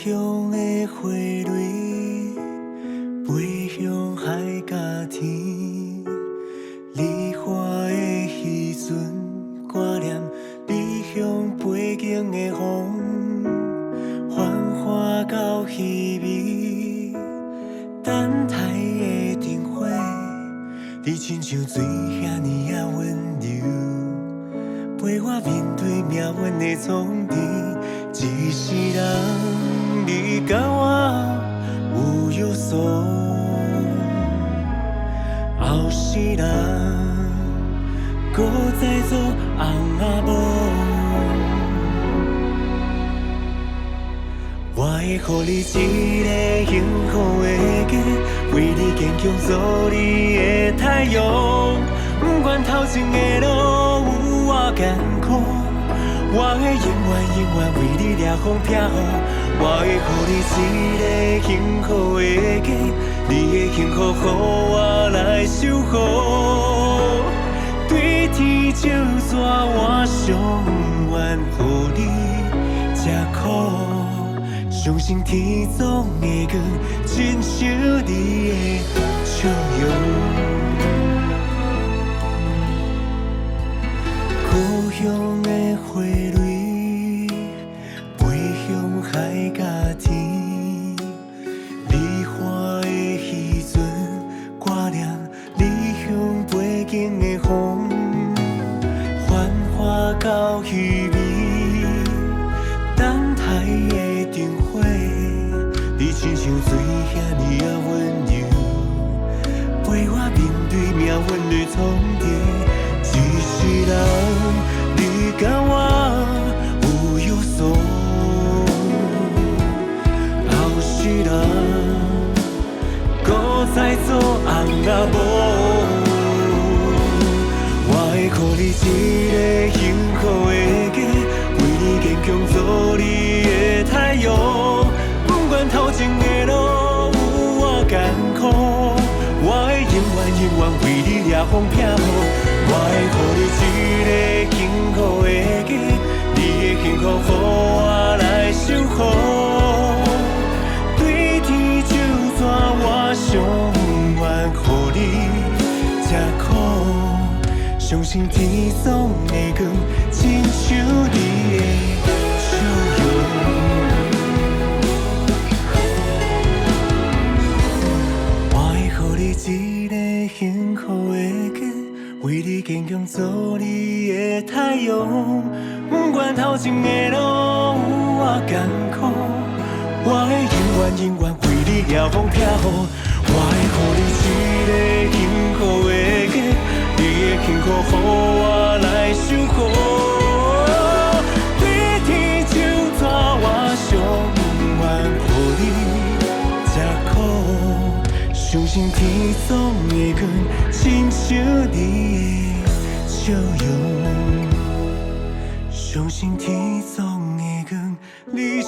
乡的花蕊，飞向海甲天。梨花的时阵，挂念离乡背景的风，繁华到稀微。等待的灯火，你亲像水遐尼啊温柔，陪我面对命运的冲击。一世人，你甲我有约束，后世人搁再做翁仔某。我会予你一个幸福的家，为你坚强做你的太阳。不管头前的路有偌艰苦，我会永远为你掠风撇雨。我会予你一个幸福的家，你的幸福予我来守护。对天就逝，我上愿予你吃苦。相信天总会光，亲像你的笑容。故乡的花蕊，飞向海甲天。梨花的时阵，挂念离乡背景的风，繁华到虚微。等待的灯火，你亲像水遐尼啊温柔，陪我面对命运的冲击。一世人，你甲我有约束，后世人搁再做翁仔某。我会予你一个幸福的家，为你坚强做你的太阳。不管头前的路有偌艰苦，我会永远为你掠风撇雨。我会予你一个幸福的家，你的幸福予我来守护。对天就逝，我上愿予你吃苦。相信天总会光，亲像你的笑容。我会予你一个幸福的家，为你坚强做你的太阳。不管头前的路有偌艰苦，我会永远为你掠风撇雨。我会予你一个幸福的家，你的幸福予我来守护。对天就逝，我上愿予你吃苦。相信天总会光，亲像你的笑容。相信天总会光，你是